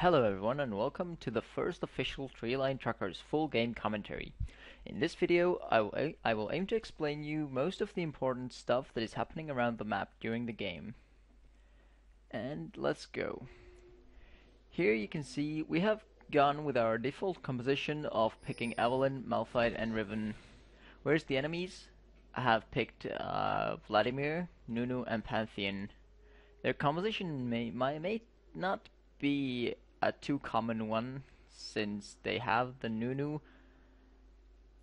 Hello everyone and welcome to the first official TreelineTruckers full game commentary. In this video I will aim to explain you most of the important stuff that is happening around the map during the game. And let's go. Here you can see we have gone with our default composition of picking Evelynn, Malphite and Riven, whereas the enemies have picked Vladimir, Nunu and Pantheon. Their composition may not be a too common one, since they have the Nunu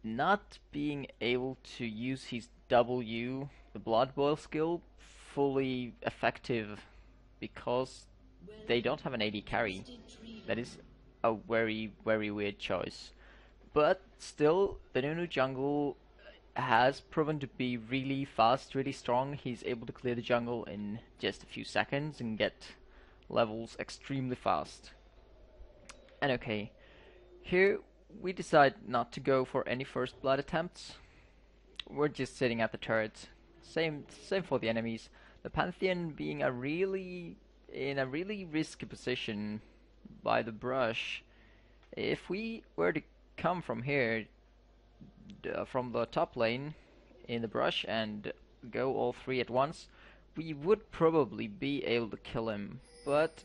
not being able to use his W, the Blood Boil skill, fully effective because they don't have an AD carry. That is a very weird choice. But still, the Nunu jungle has proven to be really fast, really strong. He's able to clear the jungle in just a few seconds and get levels extremely fast. And okay, here we decide not to go for any first blood attempts. We're just sitting at the turret. Same for the enemies. The Pantheon being in a really risky position by the brush. If we were to come from here, from the top lane in the brush and go all three at once, we would probably be able to kill him, but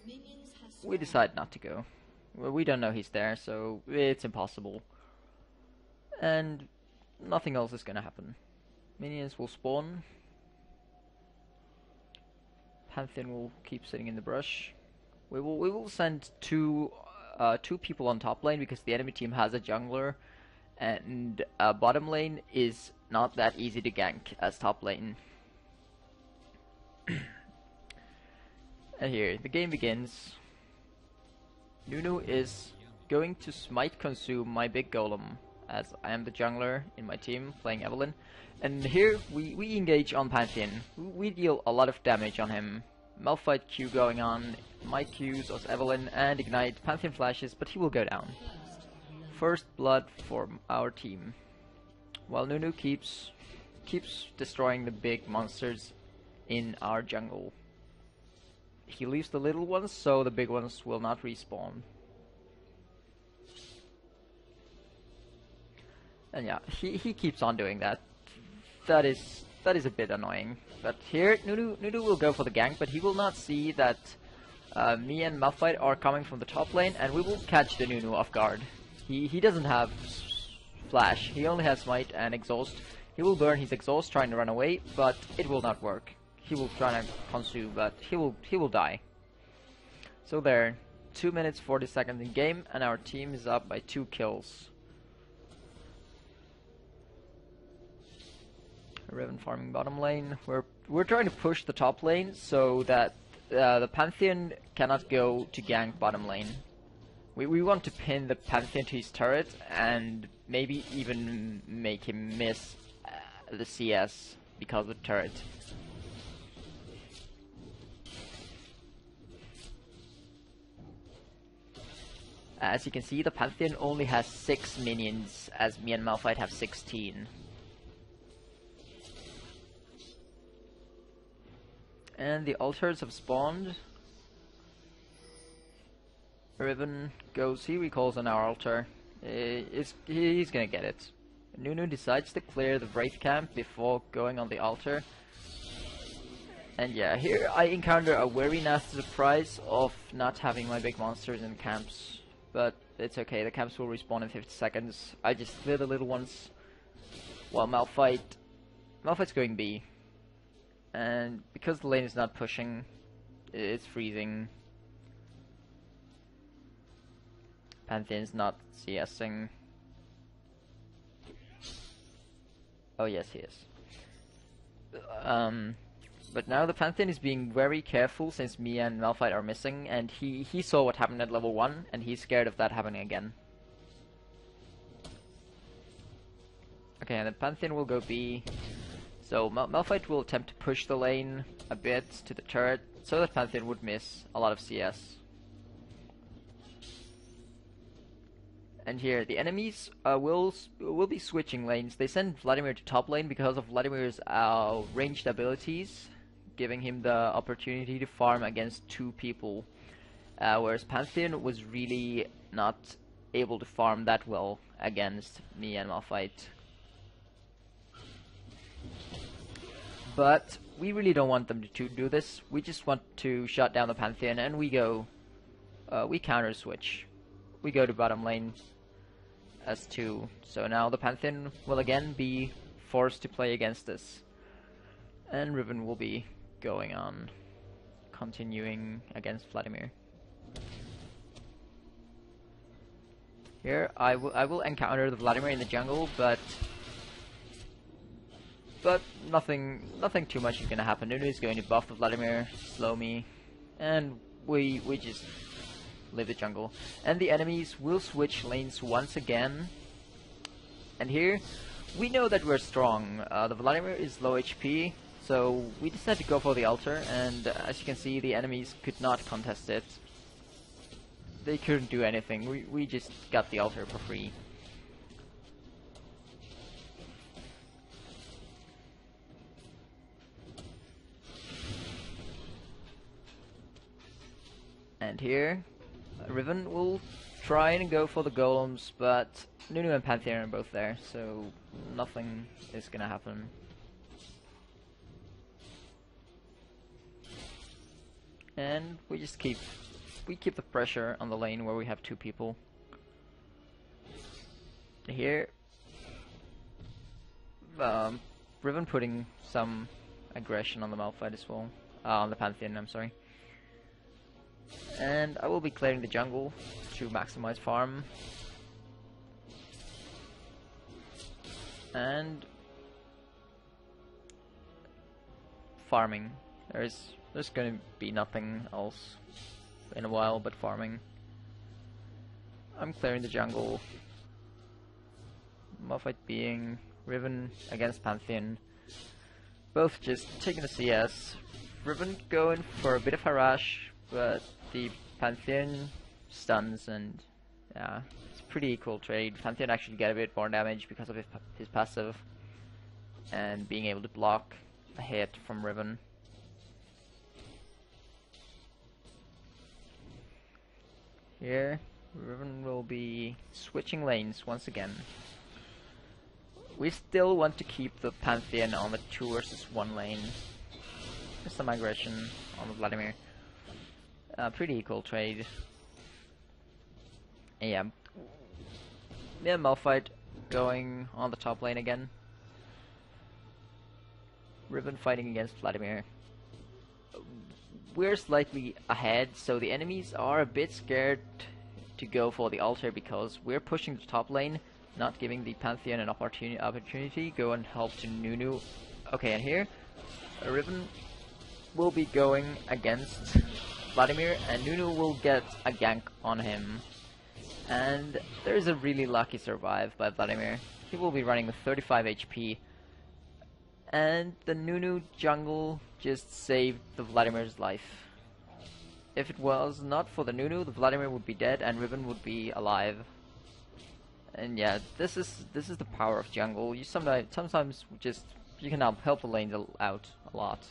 we decide not to go. Well, we don't know he's there, so it's impossible. And nothing else is gonna happen. Minions will spawn. Pantheon will keep sitting in the brush. We will send two people on top lane because the enemy team has a jungler, and bottom lane is not that easy to gank as top lane. And here, the game begins. Nunu is going to smite consume my big golem, as I am the jungler in my team playing Evelynn. And here we engage on Pantheon. We deal a lot of damage on him. Malphite Q going on, my Qs as Evelynn and ignite, Pantheon flashes, but he will go down. First blood for our team. While Nunu keeps destroying the big monsters in our jungle. He leaves the little ones, so the big ones will not respawn. And yeah, he keeps on doing that. That is a bit annoying. But here, Nunu will go for the gank, but he will not see that me and Malphite are coming from the top lane, and we will catch the Nunu off guard. He doesn't have flash. He only has smite and exhaust. He will burn his exhaust trying to run away, but it will not work. He will try to consume, but he will die. So there, 2 minutes 40 seconds in game, and our team is up by 2 kills. Riven farming bottom lane. We're trying to push the top lane so that the Pantheon cannot go to gank bottom lane. We want to pin the Pantheon to his turret and maybe even make him miss the CS because of the turret. As you can see, the Pantheon only has 6 minions, as me and Malphite have 16. And the altars have spawned. Riven goes, he recalls on our altar. He's gonna get it. Nunu decides to clear the Wraith camp before going on the altar. And yeah, here I encounter a very nasty surprise of not having my big monsters in camps. But it's okay, the camps will respawn in 50 seconds. I just clear the little ones. While Malphite's going B. And because the lane is not pushing, it's freezing. Pantheon's not CSing. Oh yes, he is. But now the Pantheon is being very careful since me and Malphite are missing, and he saw what happened at level 1, and he's scared of that happening again. Okay, and the Pantheon will go B. So Malphite will attempt to push the lane a bit to the turret, so that Pantheon would miss a lot of CS. And here, the enemies will be switching lanes. They send Vladimir to top lane because of Vladimir's ranged abilities, giving him the opportunity to farm against 2 people. whereas Pantheon was really not able to farm that well against me and Malphite. But we really don't want them to do this. We just want to shut down the Pantheon, and we counter switch. We go to bottom lane as 2. So now the Pantheon will again be forced to play against us. And Riven will be going on, continuing against Vladimir. Here, I will encounter the Vladimir in the jungle, but nothing too much is gonna happen. Nunu is going to buff the Vladimir, slow me, and we just leave the jungle. And the enemies will switch lanes once again. And here, we know that we're strong. The Vladimir is low HP, so we decided to go for the altar, and as you can see, the enemies could not contest it. They couldn't do anything. We just got the altar for free. And here, Riven will try and go for the golems, but Nunu and Pantheon are both there, so nothing is gonna happen. And we just keep the pressure on the lane where we have 2 people. Here, Riven putting some aggression on the Malphite as well, on the Pantheon, I'm sorry. And I will be clearing the jungle to maximize farm. And farming. There's going to be nothing else in a while but farming. I'm clearing the jungle. Malphite being Riven against Pantheon. Both just taking the CS. Riven going for a bit of harass, but the Pantheon stuns, and yeah, it's a pretty equal trade. Pantheon actually get a bit more damage because of his passive and being able to block a hit from Riven. Here, Riven will be switching lanes once again. We still want to keep the Pantheon on the 2 versus 1 lane. There's some aggression on the Vladimir. Pretty equal trade. And yeah, me and Malphite going on the top lane again. Riven fighting against Vladimir. We're slightly ahead, so the enemies are a bit scared to go for the altar because we're pushing the top lane, not giving the Pantheon an opportunity. Go and help to Nunu. Okay, and here, Riven will be going against Vladimir, and Nunu will get a gank on him. And there's a really lucky survive by Vladimir. He will be running with 35 HP. And the Nunu jungle just saved the Vladimir's life. If it was not for the Nunu, the Vladimir would be dead and Riven would be alive. And yeah, this is the power of jungle. You sometimes just you can help the lanes out a lot.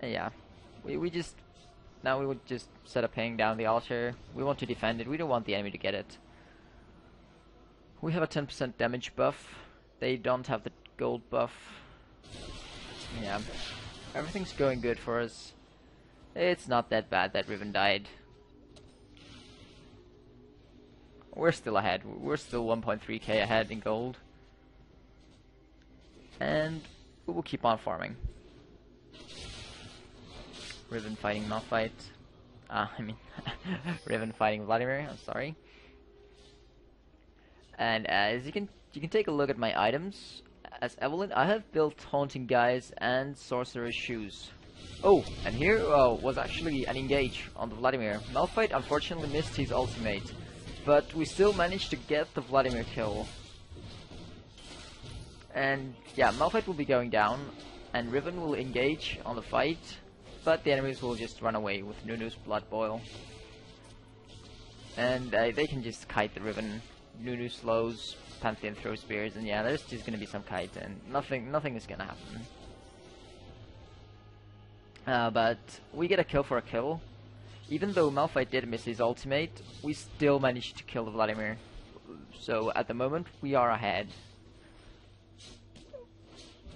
And yeah, we would just set up paying down the altar. We want to defend it. We don't want the enemy to get it. We have a 10% damage buff. They don't have the gold buff. Yeah, everything's going good for us. It's not that bad that Riven died. We're still ahead. We're still 1.3k ahead in gold. And we will keep on farming. Riven fighting Malphite. Riven fighting Vladimir, I'm sorry. And as you can take a look at my items. As Evelyn, I have built Haunting Guys and Sorcerer's Shoes. Oh, and here was actually an engage on the Vladimir. Malphite unfortunately missed his ultimate, but we still managed to get the Vladimir kill. And yeah, Malphite will be going down, and Riven will engage on the fight, but the enemies will just run away with Nunu's Blood Boil. And they can just kite the Riven. Nunu slows, Pantheon throws spears, and yeah, there's just gonna be some kite, and nothing is gonna happen. But we get a kill for a kill. Even though Malphite did miss his ultimate, we still managed to kill the Vladimir. So at the moment, we are ahead.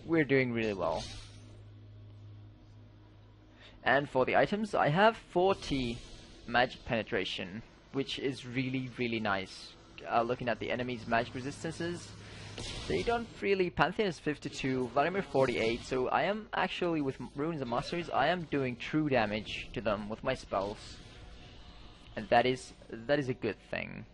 We're doing really well. And for the items, I have 40 magic penetration, which is really nice. Looking at the enemy's magic resistances, they don't really... Pantheon is 52, Vladimir 48, so I am actually, with Runes and Masters, I am doing true damage to them with my spells. And that is a good thing.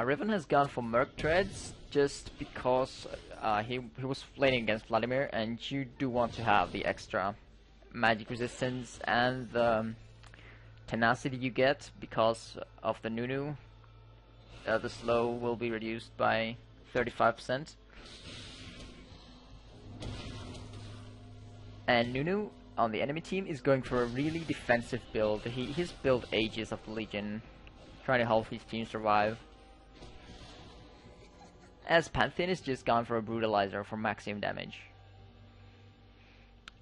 Riven has gone for Merc Treads just because he was laning against Vladimir, and you do want to have the extra magic resistance and the tenacity you get because of the Nunu. The slow will be reduced by 35%. And Nunu on the enemy team is going for a really defensive build. He's built Aegis of the Legion, trying to help his team survive. As Pantheon is just gone for a Brutalizer for maximum damage.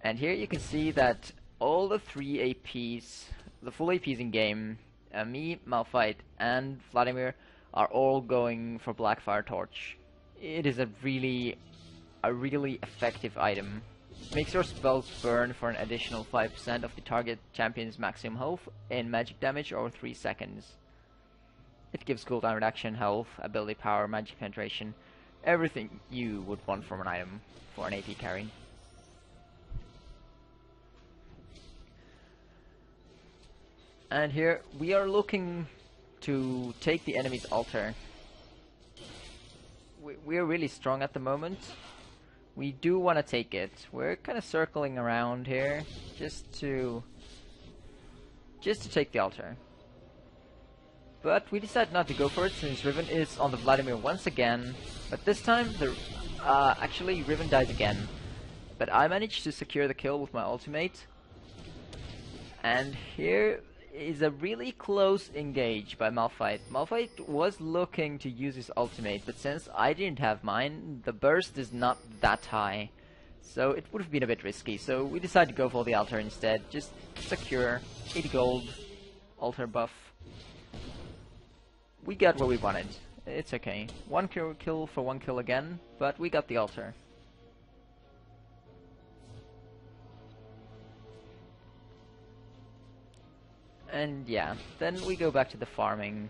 And here you can see that all the 3 APs, the full APs in game, me, Malphite, and Vladimir are all going for Blackfire Torch. It is a really effective item. Makes your spells burn for an additional 5% of the target champion's maximum health in magic damage over 3 seconds. It gives cooldown reduction, health, ability power, magic penetration, everything you would want from an item for an AP carry. And here we are looking to take the enemy's altar. We are really strong at the moment. We do want to take it. We're kind of circling around here just to take the altar. But we decided not to go for it since Riven is on the Vladimir once again. But this time, actually Riven dies again. But I managed to secure the kill with my ultimate. And here is a really close engage by Malphite. Malphite was looking to use his ultimate, but since I didn't have mine, the burst is not that high. So it would have been a bit risky, so we decided to go for the altar instead. Just secure 80 gold, altar buff. We got what we wanted. It's okay. One kill for one kill again, but we got the altar. And yeah, then we go back to the farming.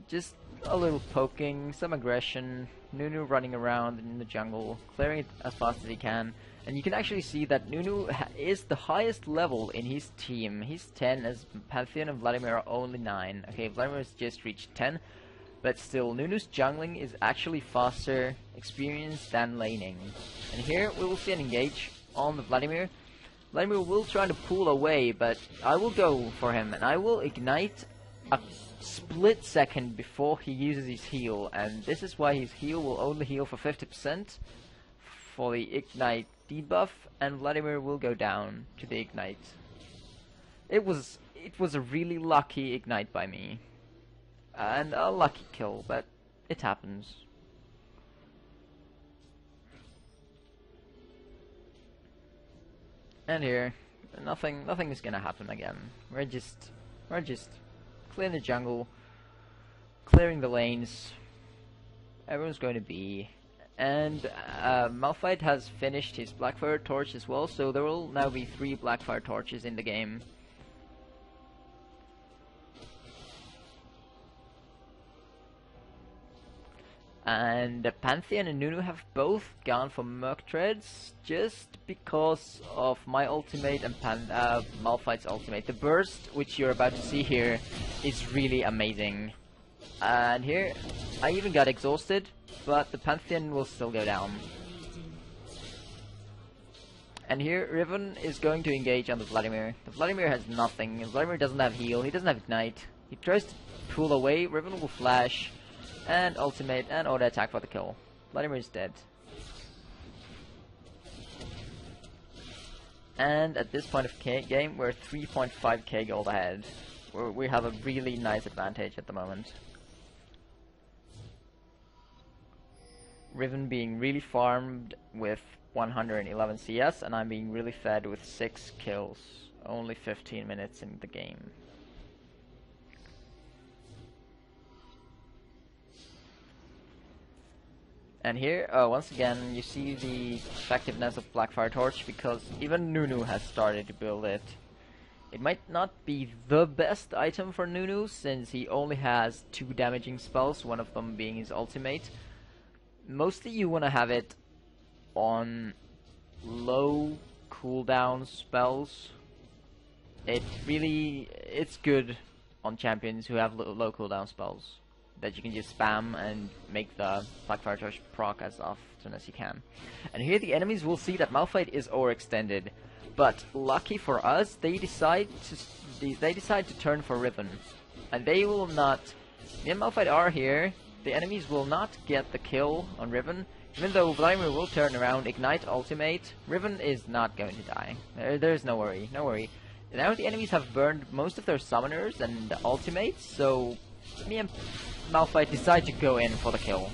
Just a little poking, some aggression, Nunu running around in the jungle, clearing it as fast as he can. And you can actually see that Nunu is the highest level in his team. He's 10, as Pantheon and Vladimir are only 9. Okay, Vladimir has just reached 10, but still, Nunu's jungling is actually faster experience than laning. And here we will see an engage on the Vladimir. Vladimir will try to pull away, but I will go for him, and I will ignite a split second before he uses his heal, and this is why his heal will only heal for 50% for the ignite debuff, and Vladimir will go down to the ignite. It was a really lucky ignite by me, and a lucky kill, but it happens. And here, nothing is gonna happen again. We're just clearing the jungle, clearing the lanes. Everyone's going to be, and Malphite has finished his Blackfire Torch as well, so there will now be 3 Blackfire Torches in the game. And Pantheon and Nunu have both gone for Merc Treads just because of my ultimate and Malphite's ultimate. The burst, which you're about to see here, is really amazing. And here, I even got exhausted, but the Pantheon will still go down. And here, Riven is going to engage on the Vladimir. The Vladimir has nothing. Vladimir doesn't have heal, he doesn't have ignite. He tries to pull away, Riven will flash, and ultimate, and auto attack for the kill. Vladimir is dead. And at this point of game, we're 3.5k gold ahead. We have a really nice advantage at the moment. Riven being really farmed with 111 CS, and I'm being really fed with 6 kills. Only 15 minutes in the game. And here, once again, you see the effectiveness of Blackfire Torch, because even Nunu has started to build it. It might not be the best item for Nunu, since he only has 2 damaging spells, one of them being his ultimate. Mostly you want to have it on low cooldown spells. It's good on champions who have low cooldown spells that you can just spam and make the Blackfire Torch proc as often as you can. And here the enemies will see that Malphite is overextended, but lucky for us, they decide to turn for Riven, and they will not. Me and Malphite are here. The enemies will not get the kill on Riven, even though Vladimir will turn around, ignite ultimate. Riven is not going to die. There's no worry, no worry. Now the enemies have burned most of their summoners and ultimates, so me and Malphite decide to go in for the kill.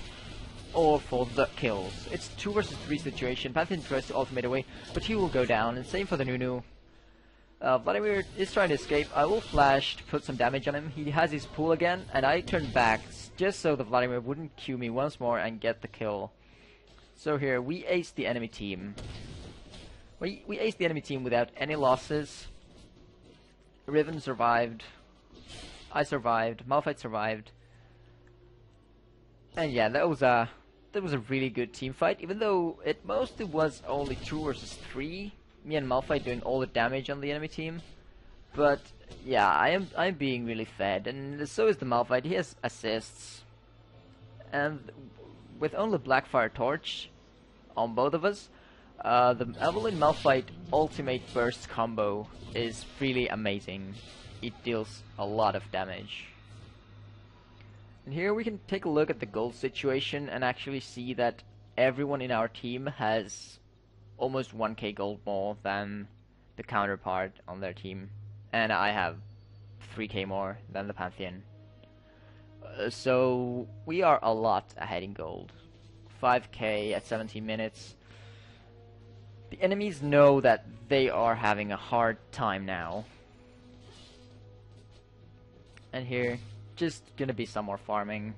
Or for the kills. It's 2 versus 3 situation. Pantheon tries to ultimate away, but he will go down, and same for the Nunu. Vladimir is trying to escape. I will flash to put some damage on him. He has his pool again, and I turn back just so the Vladimir wouldn't Q me once more and get the kill. So here, we aced the enemy team. We aced the enemy team without any losses. Riven survived. I survived. Malphite survived. And yeah, that was a really good team fight, even though it mostly was only 2 versus 3. Me and Malphite doing all the damage on the enemy team. But yeah, I'm being really fed, and so is the Malphite. He has assists. And with only Blackfire Torch on both of us, the Evelyn Malphite ultimate burst combo is really amazing. It deals a lot of damage. And here we can take a look at the gold situation and actually see that everyone in our team has almost 1k gold more than the counterpart on their team. And I have 3k more than the Pantheon. So we are a lot ahead in gold. 5k at 17 minutes. The enemies know that they are having a hard time now. And here, just gonna be some more farming.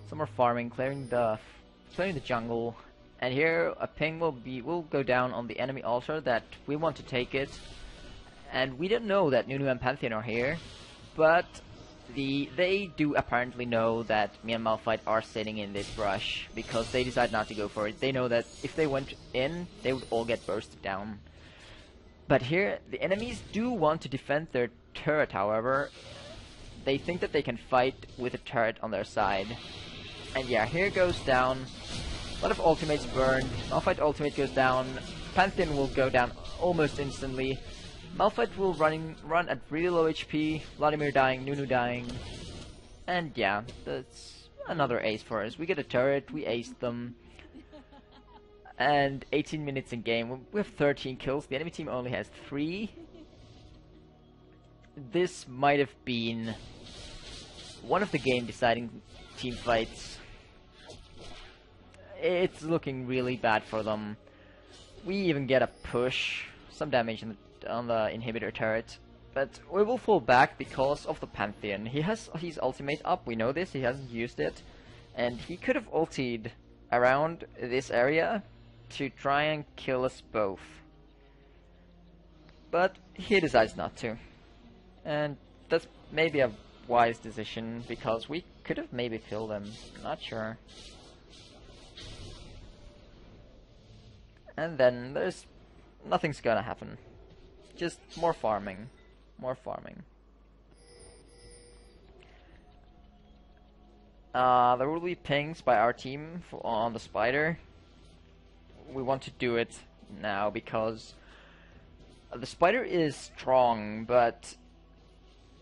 Some more farming, clearing the jungle. And here a ping will go down on the enemy altar that we want to take it. And we don't know that Nunu and Pantheon are here, but they do apparently know that me and Malphite are sitting in this brush, because they decide not to go for it. They know that if they went in, they would all get bursted down. But here, the enemies do want to defend their turret, however. They think that they can fight with a turret on their side. And yeah, here goes down. A lot of ultimates burned. Malphite ultimate goes down. Pantheon will go down almost instantly. Malphite will run at really low HP. Vladimir dying, Nunu dying. And yeah, that's another ace for us. We get a turret, we aced them. And 18 minutes in game. We have 13 kills. The enemy team only has 3. This might have been one of the game deciding team fights. It's looking really bad for them. We even get a push, some damage on the inhibitor turret, but we will fall back because of the Pantheon. He has his ultimate up, we know this, he hasn't used it, and he could have ultied around this area to try and kill us both. But he decides not to. And that's maybe a wise decision, because we could have maybe killed him, not sure. And then nothing's gonna happen. Just more farming. More farming. There will be pings by our team on the spider. We want to do it now because the spider is strong, but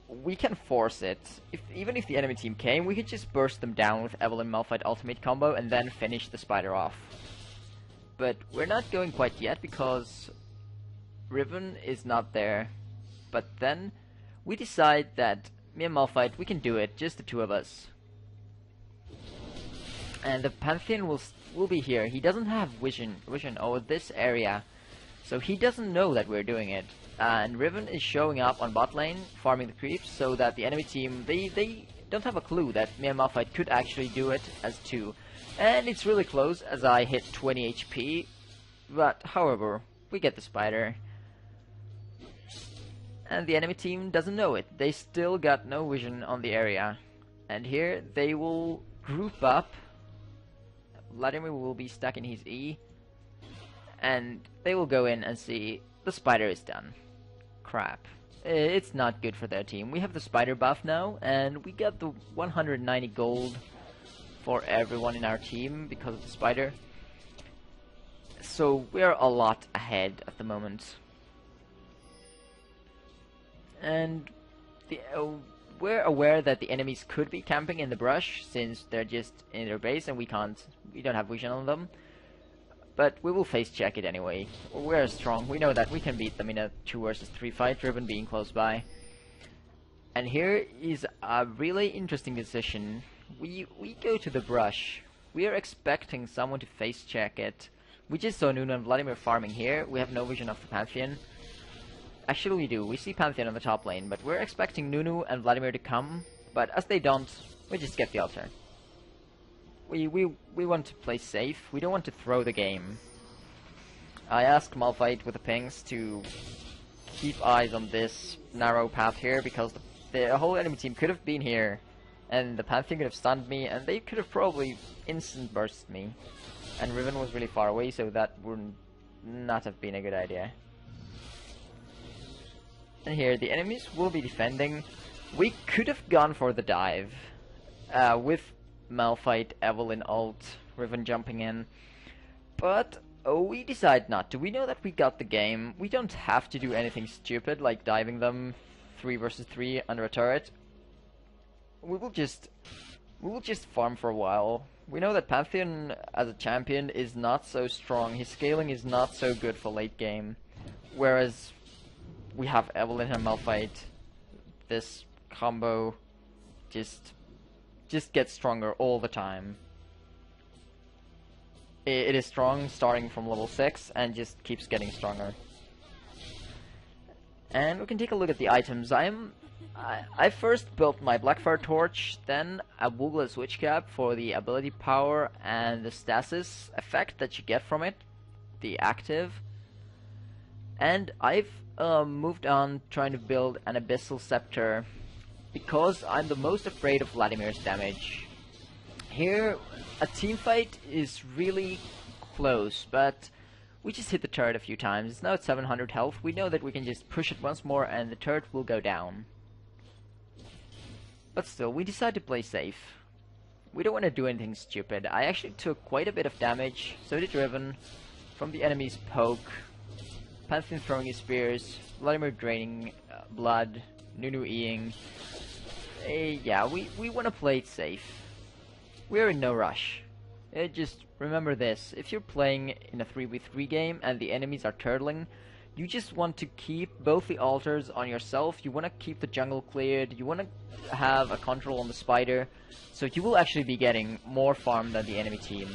we can force it. Even if the enemy team came, we could just burst them down with Evelyn Malphite ultimate combo and then finish the spider off. But we're not going quite yet because Riven is not there. But then we decide that me and Malphite, we can do it, just the 2 of us. And the Pantheon will be here. He doesn't have vision over this area, so he doesn't know that we're doing it. And Riven is showing up on bot lane, farming the creeps, so that the enemy team, they don't have a clue that me and Malphite could actually do it as two. And it's really close, as I hit 20 HP, but however, we get the spider. And the enemy team doesn't know it. They still got no vision on the area. And here, they will group up. Vladimir will be stuck in his E, and they will go in and see the spider is done. Crap. It's not good for their team. We have the spider buff now, and we got the 190 gold for everyone in our team because of the spider. So we're a lot ahead at the moment. And we're aware that the enemies could be camping in the brush, since they're just in their base and we don't have vision on them. But we will face check it anyway. We're strong. We know that we can beat them in a 2 versus 3 fight, Riven being close by. And here is a really interesting decision. We go to the brush. We are expecting someone to face check it. We just saw Nunu and Vladimir farming here. We have no vision of the Pantheon. Actually we do. We see Pantheon on the top lane, but we're expecting Nunu and Vladimir to come. But as they don't, we just get the altar. We want to play safe. We don't want to throw the game. I asked Malphite with the pings to keep eyes on this narrow path here, because the whole enemy team could have been here, and the Pantheon could have stunned me, and they could have probably instant burst me. And Riven was really far away, so that would not have been a good idea. And here, the enemies will be defending. We could have gone for the dive, with Malphite, Evelyn ult, Riven jumping in, but we decide not to. We know that we got the game. We don't have to do anything stupid like diving them 3 versus 3 under a turret. We will just farm for a while. We know that Pantheon as a champion is not so strong. His scaling is not so good for late game, whereas we have Evelyn and Malphite. This combo just gets stronger all the time. It is strong starting from level 6 and just keeps getting stronger. And we can take a look at the items. I first built my Blackfire Torch, then a Woogle Switch Cap for the ability power and the stasis effect that you get from it, the active. And I've moved on trying to build an Abyssal Scepter, because I'm the most afraid of Vladimir's damage. Here, a team fight is really close, but we just hit the turret a few times. It's now at 700 health. We know that we can just push it once more and the turret will go down. But still, we decide to play safe. We don't want to do anything stupid. I actually took quite a bit of damage, so did Riven, from the enemy's poke. Pantheon throwing his spears, Vladimir draining blood, Nunu E-ing. Yeah, we want to play it safe. We're in no rush. Just remember this, if you're playing in a 3v3 game and the enemies are turtling, you just want to keep both the altars on yourself, you want to keep the jungle cleared, you want to have a control on the spider, so you will actually be getting more farm than the enemy team,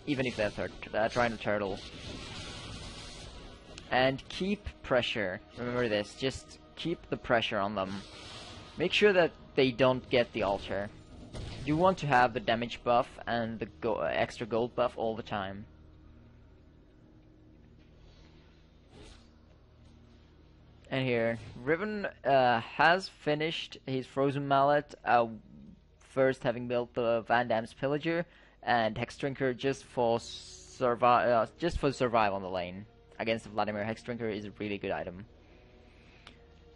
even if they're trying to turtle. And keep pressure, remember this, just keep the pressure on them. Make sure that they don't get the altar. You want to have the damage buff and the extra gold buff all the time. And here, Riven has finished his Frozen Mallet, first having built the Van Damme's Pillager, and Hexdrinker just for survival on the lane. Against Vladimir, Hexdrinker is a really good item.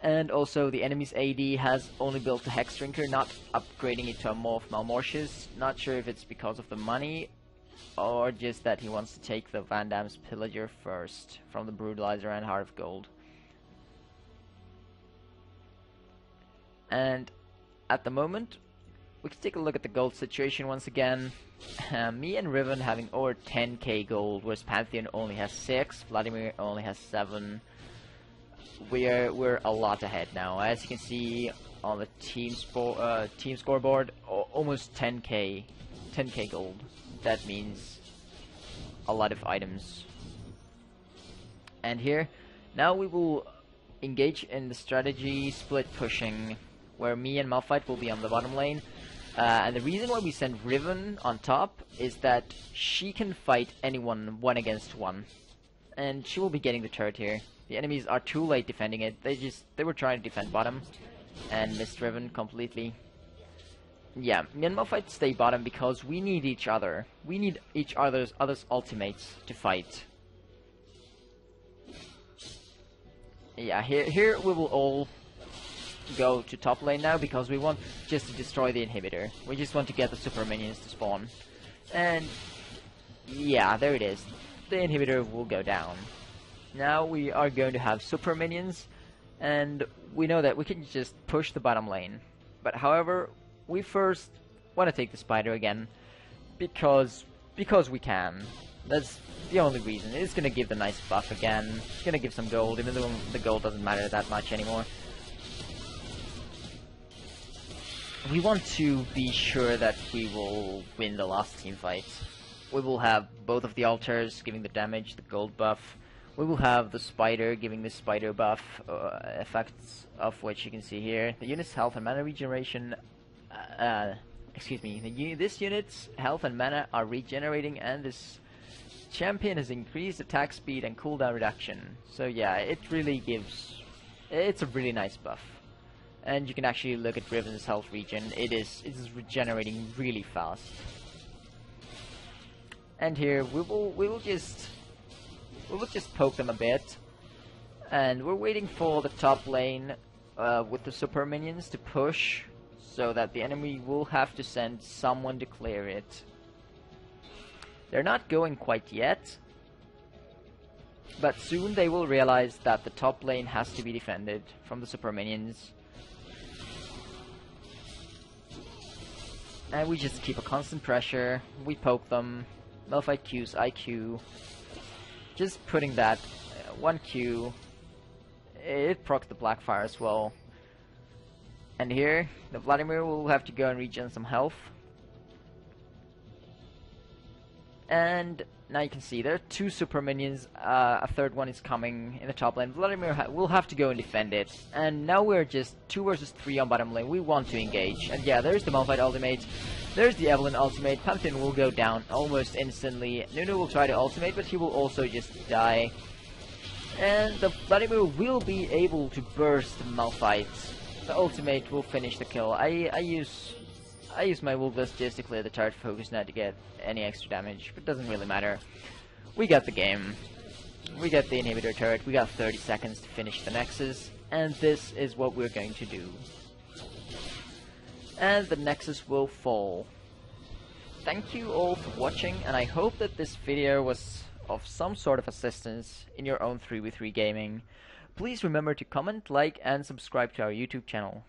And also, the enemy's AD has only built the Hexdrinker, not upgrading it to a Morph Malmortius. Not sure if it's because of the money, or just that he wants to take the Van Damme's Pillager first, from the Brutalizer and Heart of Gold. And at the moment, we can take a look at the gold situation once again. Me and Riven having over 10k gold, whereas Pantheon only has 6, Vladimir only has 7. We're a lot ahead now. As you can see, on the team scoreboard, almost 10k gold. That means a lot of items. And here, now we will engage in the strategy split pushing, where me and Malphite will be on the bottom lane. And the reason why we send Riven on top is that she can fight anyone 1 against 1. And she will be getting the turret here. The enemies are too late defending it. They were trying to defend bottom and missed Riven completely. Yeah, me and Malphite stay bottom because we need each other. We need each other's ultimates to fight. Yeah, here we will all go to top lane now because we want just to destroy the inhibitor. We just want to get the super minions to spawn. And yeah, there it is. The inhibitor will go down. Now we are going to have super minions, and we know that we can just push the bottom lane. But however, we first want to take the spider again because we can. That's the only reason. It's gonna give the nice buff again. It's gonna give some gold, even though the gold doesn't matter that much anymore. We want to be sure that we will win the last team fight. We will have both of the altars giving the damage, the gold buff. We will have the spider giving the spider buff, effects of which you can see here. The unit's health and mana regeneration, this unit's health and mana are regenerating, and this champion has increased attack speed and cooldown reduction. So yeah, it's a really nice buff. And you can actually look at Riven's health regen. It is regenerating really fast. And here we will just poke them a bit, and we're waiting for the top lane with the super minions to push, so that the enemy will have to send someone to clear it. They're not going quite yet, but soon they will realize that the top lane has to be defended from the super minions. And we just keep a constant pressure, we poke them, Malphite Q's IQ, just putting that 1 Q, it procs the Blackfire as well. And here, the Vladimir will have to go and regen some health. And now you can see there are 2 super minions, a third one is coming in the top lane. Vladimir will have to go and defend it. And now we're just 2 versus 3 on bottom lane. We want to engage. And yeah, there's the Malphite ultimate. There's the Evelynn ultimate. Pumpkin will go down almost instantly. Nunu will try to ultimate, but he will also just die. And the Vladimir will be able to burst Malphite. The ultimate will finish the kill. I use my Wolf Blast just to clear the turret focus, not to get any extra damage, but it doesn't really matter. We got the game. We got the inhibitor turret. We got 30 seconds to finish the Nexus, and this is what we're going to do. And the Nexus will fall. Thank you all for watching, and I hope that this video was of some sort of assistance in your own 3v3 gaming. Please remember to comment, like, and subscribe to our YouTube channel.